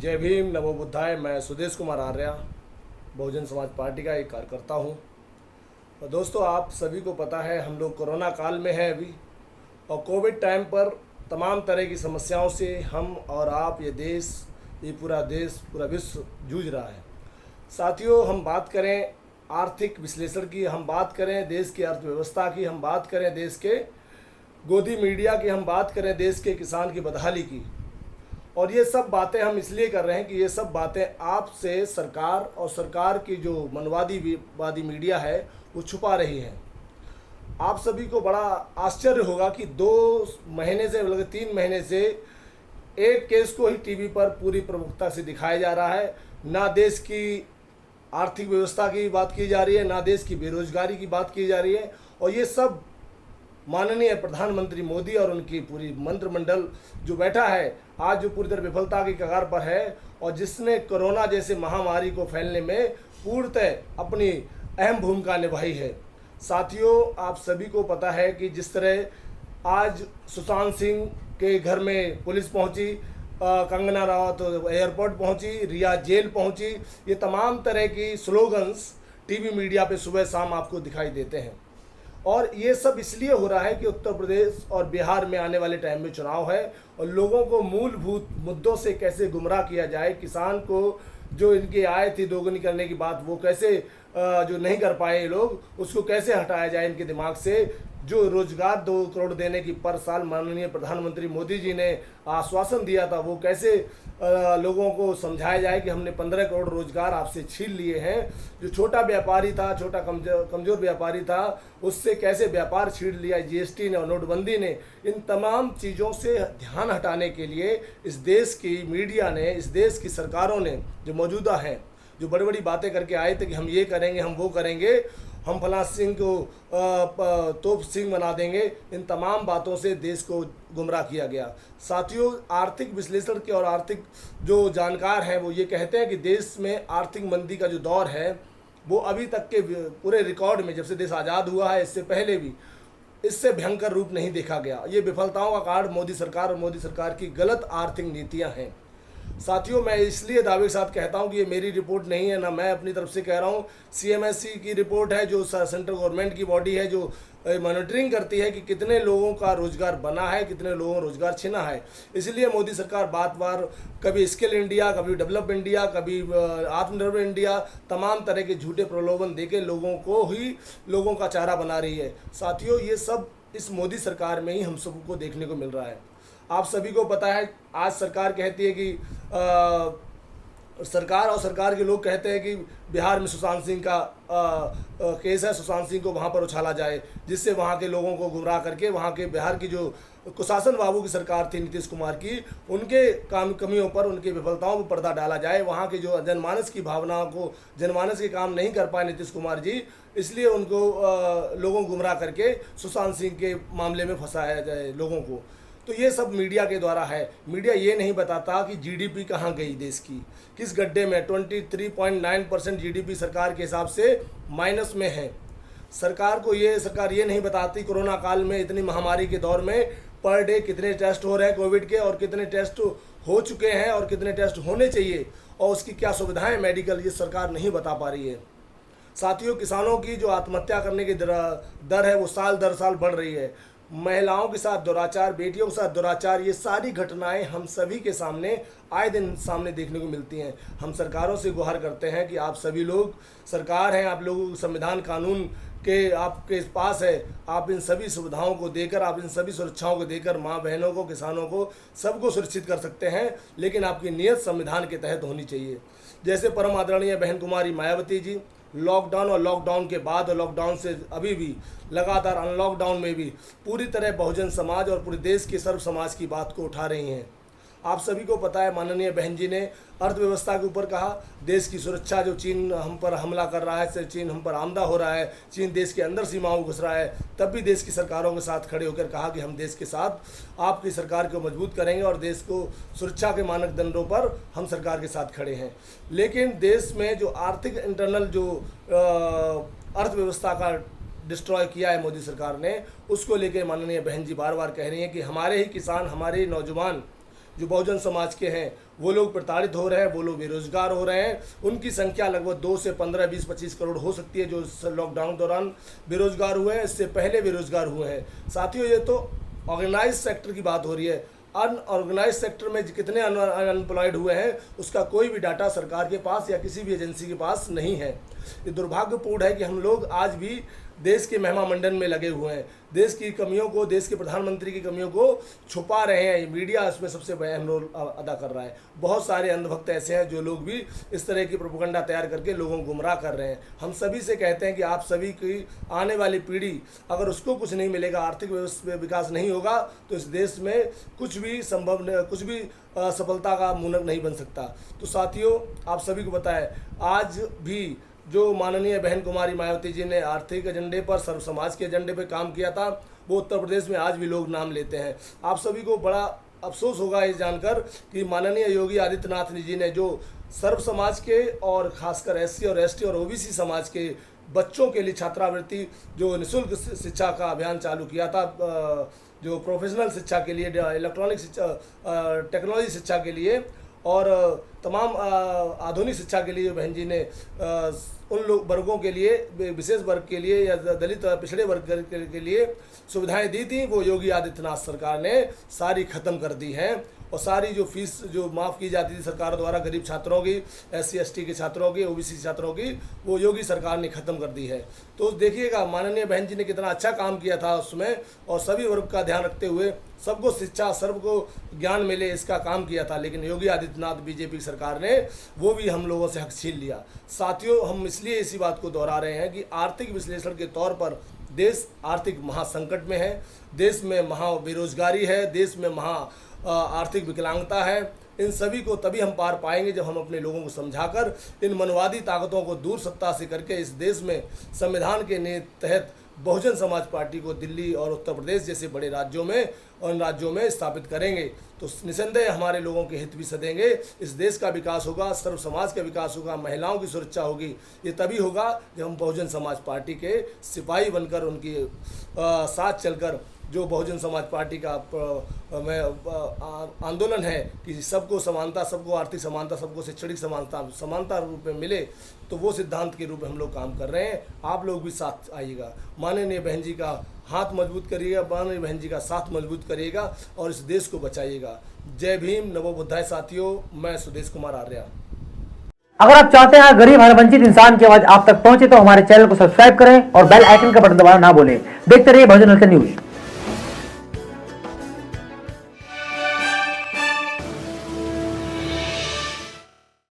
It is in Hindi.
जय भीम, नमो बुद्धाय। मैं सुदेश कुमार आर्या, बहुजन समाज पार्टी का एक कार्यकर्ता हूँ। और दोस्तों, आप सभी को पता है हम लोग कोरोना काल में हैं अभी, और कोविड टाइम पर तमाम तरह की समस्याओं से हम और आप, ये देश, पूरा विश्व जूझ रहा है। साथियों, हम बात करें आर्थिक विश्लेषण की, हम बात करें देश की अर्थव्यवस्था की, हम बात करें देश के गोदी मीडिया की, हम बात करें देश के किसान की बदहाली की। और ये सब बातें हम इसलिए कर रहे हैं कि ये सब बातें आपसे सरकार और सरकार की जो मनवादी मीडिया है वो छुपा रही है। आप सभी को बड़ा आश्चर्य होगा कि 2 महीने से बल्कि 3 महीने से एक केस को ही टीवी पर पूरी प्रमुखता से दिखाया जा रहा है। ना देश की आर्थिक व्यवस्था की बात की जा रही है, ना देश की बेरोजगारी की बात की जा रही है। और ये सब माननीय प्रधानमंत्री मोदी और उनकी पूरी मंत्रिमंडल जो बैठा है आज, जो पूरी तरह विफलता की कगार पर है और जिसने कोरोना जैसे महामारी को फैलने में पूर्णतः अपनी अहम भूमिका निभाई है। साथियों, आप सभी को पता है कि जिस तरह आज सुशांत सिंह के घर में पुलिस पहुंची, कंगना रावत एयरपोर्ट पहुंची, रिया जेल पहुंची, ये तमाम तरह की स्लोगन्स टीवी मीडिया पे सुबह शाम आपको दिखाई देते हैं। और ये सब इसलिए हो रहा है कि उत्तर प्रदेश और बिहार में आने वाले टाइम में चुनाव है और लोगों को मूलभूत मुद्दों से कैसे गुमराह किया जाए। किसान को जो इनकी आय थी दोगुनी करने की बात, वो कैसे जो नहीं कर पाए ये लोग, उसको कैसे हटाया जाए इनके दिमाग से। जो रोजगार 2 करोड़ देने की पर साल माननीय प्रधानमंत्री मोदी जी ने आश्वासन दिया था, वो कैसे लोगों को समझाया जाए कि हमने 15 करोड़ रोजगार आपसे छीन लिए हैं। जो छोटा व्यापारी था, छोटा कमजोर व्यापारी था, उससे कैसे व्यापार छीन लिया जीएसटी ने और नोटबंदी ने। इन तमाम चीज़ों से ध्यान हटाने के लिए इस देश की मीडिया ने, इस देश की सरकारों ने जो मौजूदा हैं, जो बड़ी बड़ी बातें करके आए थे कि हम ये करेंगे, हम वो करेंगे, हम फलां सिंह को तोप सिंह बना देंगे, इन तमाम बातों से देश को गुमराह किया गया। साथियों, आर्थिक विश्लेषण के और आर्थिक जो जानकार हैं वो ये कहते हैं कि देश में आर्थिक मंदी का जो दौर है वो अभी तक के पूरे रिकॉर्ड में, जब से देश आज़ाद हुआ है इससे पहले भी इससे भयंकर रूप नहीं देखा गया। ये विफलताओं का कारण मोदी सरकार और मोदी सरकार की गलत आर्थिक नीतियाँ हैं। साथियों, मैं इसलिए दावे के साथ कहता हूं कि ये मेरी रिपोर्ट नहीं है, ना मैं अपनी तरफ से कह रहा हूं। सीएमएससी की रिपोर्ट है, जो सेंट्रल गवर्नमेंट की बॉडी है, जो मॉनिटरिंग करती है कि कितने लोगों का रोजगार बना है, कितने लोगों का रोजगार छिना है। इसलिए मोदी सरकार बार बार कभी स्किल इंडिया, कभी डेवलप इंडिया, कभी आत्मनिर्भर इंडिया, तमाम तरह के झूठे प्रलोभन देके लोगों का चारा बना रही है। साथियों, ये सब इस मोदी सरकार में ही हम सबको देखने को मिल रहा है। आप सभी को पता है, आज सरकार कहती है कि सरकार और सरकार के लोग कहते हैं कि बिहार में सुशांत सिंह का केस है, सुशांत सिंह को वहाँ पर उछाला जाए, जिससे वहाँ के लोगों को गुमराह करके वहाँ के बिहार की जो कुशासन बाबू की सरकार थी नीतीश कुमार की, उनके कमियों पर, उनकी विफलताओं पर पर्दा डाला जाए। वहाँ के जो जनमानस की भावनाओं को, जनमानस के काम नहीं कर पाए नीतीश कुमार जी, इसलिए उनको लोगों को गुमराह करके सुशांत सिंह के मामले में फंसाया जाए लोगों को। तो ये सब मीडिया के द्वारा है। मीडिया ये नहीं बताता कि जीडीपी कहाँ गई, देश की किस गड्ढे में। 23.9% जीडीपी सरकार के हिसाब से माइनस में है। सरकार ये नहीं बताती कोरोना काल में, इतनी महामारी के दौर में पर डे कितने टेस्ट हो रहे हैं कोविड के, और कितने टेस्ट हो चुके हैं और कितने टेस्ट होने चाहिए, और उसकी क्या सुविधाएं मेडिकल, ये सरकार नहीं बता पा रही है। साथियों, किसानों की जो आत्महत्या करने की दर है वो साल दर साल बढ़ रही है। महिलाओं के साथ दुराचार, बेटियों के साथ दुराचार, ये सारी घटनाएं हम सभी के सामने आए दिन सामने देखने को मिलती हैं। हम सरकारों से गुहार करते हैं कि आप सभी लोग सरकार हैं, आप लोगों को संविधान कानून के आपके पास है, आप इन सभी सुविधाओं को देकर, आप इन सभी सुरक्षाओं को देकर माँ बहनों को, किसानों को, सबको सुरक्षित कर सकते हैं, लेकिन आपकी नियत संविधान के तहत होनी चाहिए। जैसे परम आदरणीय बहन कुमारी मायावती जी लॉकडाउन और लॉकडाउन के बाद और लॉकडाउन से अभी भी लगातार अनलॉकडाउन में भी पूरी तरह बहुजन समाज और पूरे देश के सर्व समाज की बात को उठा रही हैं। आप सभी को पता है, माननीय बहन जी ने अर्थव्यवस्था के ऊपर कहा, देश की सुरक्षा, जो चीन हम पर हमला कर रहा है, चीन हम पर आमदा हो रहा है, चीन देश के अंदर सीमाओं में घुस रहा है, तब भी देश की सरकारों के साथ खड़े होकर कहा कि हम देश के साथ आपकी सरकार को मजबूत करेंगे और देश को सुरक्षा के मानदंडों पर हम सरकार के साथ खड़े हैं। लेकिन देश में जो आर्थिक इंटरनल जो अर्थव्यवस्था का डिस्ट्रॉय किया है मोदी सरकार ने, उसको लेकर माननीय बहन जी बार बार कह रही हैं कि हमारे ही किसान, हमारे ही नौजवान जो बहुजन समाज के हैं वो लोग प्रताड़ित हो रहे हैं, वो लोग बेरोजगार हो रहे हैं। उनकी संख्या लगभग 2 से 15, 20, 25 करोड़ हो सकती है जो लॉकडाउन दौरान बेरोजगार हुए हैं, इससे पहले बेरोजगार हुए हैं। साथियों, ये तो ऑर्गेनाइज सेक्टर की बात हो रही है। अनऑर्गेनाइज सेक्टर में कितने अनएम्प्लॉयड हुए हैं उसका कोई भी डाटा सरकार के पास या किसी भी एजेंसी के पास नहीं है। ये दुर्भाग्यपूर्ण है कि हम लोग आज भी देश के महिमा मंडन में लगे हुए हैं, देश की कमियों को, देश के प्रधानमंत्री की कमियों को छुपा रहे हैं। मीडिया इसमें सबसे अहम रोल अदा कर रहा है। बहुत सारे अंधभक्त ऐसे हैं जो लोग भी इस तरह की प्रोपेगेंडा तैयार करके लोगों को गुमराह कर रहे हैं। हम सभी से कहते हैं कि आप सभी की आने वाली पीढ़ी अगर उसको कुछ नहीं मिलेगा, आर्थिक विकास नहीं होगा, तो इस देश में कुछ भी संभव, कुछ भी सफलता का मूलक नहीं बन सकता। तो साथियों, आप सभी को पता है आज भी जो माननीय बहन कुमारी मायावती जी ने आर्थिक एजेंडे पर, सर्व समाज के एजेंडे पर काम किया था, वो उत्तर प्रदेश में आज भी लोग नाम लेते हैं। आप सभी को बड़ा अफसोस होगा ये जानकर कि माननीय योगी आदित्यनाथ जी ने जो सर्व समाज के और खासकर SC और ST और OBC समाज के बच्चों के लिए छात्रावृत्ति, जो निःशुल्क शिक्षा का अभियान चालू किया था, जो प्रोफेशनल शिक्षा के लिए, इलेक्ट्रॉनिक शिक्षा, टेक्नोलॉजी शिक्षा के लिए और तमाम आधुनिक शिक्षा के लिए बहन जी ने उन लोग वर्गों के लिए, विशेष वर्ग के लिए या दलित पिछड़े वर्ग के लिए सुविधाएं दी थी, वो योगी आदित्यनाथ सरकार ने सारी ख़त्म कर दी हैं। और सारी जो फीस जो माफ़ की जाती थी सरकार द्वारा गरीब छात्रों की, SC ST के छात्रों की, OBC छात्रों की, वो योगी सरकार ने ख़त्म कर दी है। तो देखिएगा माननीय बहन जी ने कितना अच्छा काम किया था उसमें, और सभी वर्ग का ध्यान रखते हुए सबको शिक्षा, सबको ज्ञान मिले, इसका काम किया था। लेकिन योगी आदित्यनाथ BJP की सरकार ने वो भी हम लोगों से हक छीन लिया। साथियों, हम इसलिए इसी बात को दोहरा रहे हैं कि आर्थिक विश्लेषण के तौर पर देश आर्थिक महासंकट में है, देश में महा बेरोजगारी है, देश में महा आर्थिक विकलांगता है। इन सभी को तभी हम पार पाएंगे जब हम अपने लोगों को समझाकर इन मनवादी ताकतों को दूर सत्ता से करके इस देश में संविधान के तहत बहुजन समाज पार्टी को दिल्ली और उत्तर प्रदेश जैसे बड़े राज्यों में और इन राज्यों में स्थापित करेंगे। तो निसंदेह हमारे लोगों के हित भी सदेंगे, इस देश का विकास होगा, सर्व समाज का विकास होगा, महिलाओं की सुरक्षा होगी। ये तभी होगा जब हम बहुजन समाज पार्टी के सिपाही बनकर उनकी साथ चलकर, जो बहुजन समाज पार्टी का आंदोलन है कि सबको समानता, सबको आर्थिक समानता, सबको शैक्षणिक समानता रूप में मिले, तो वो सिद्धांत के रूप में हम लोग काम कर रहे हैं। आप लोग भी साथ आइएगा, माननीय बहन जी का हाथ मजबूत करिएगा, माननीय बहन जी का साथ मजबूत करिएगा और इस देश को बचाइएगा। जय भीम, नमो बुद्धाय। साथियों, मैं सुदेश कुमार आर्या। अगर आप चाहते हैं गरीब और वंचित इंसान की आवाज आप तक पहुंचे तो हमारे चैनल को सब्सक्राइब करें और बेल आइकन का बटन दबाना ना भूलें। देखते रहिए बहुजन हलचल न्यूज।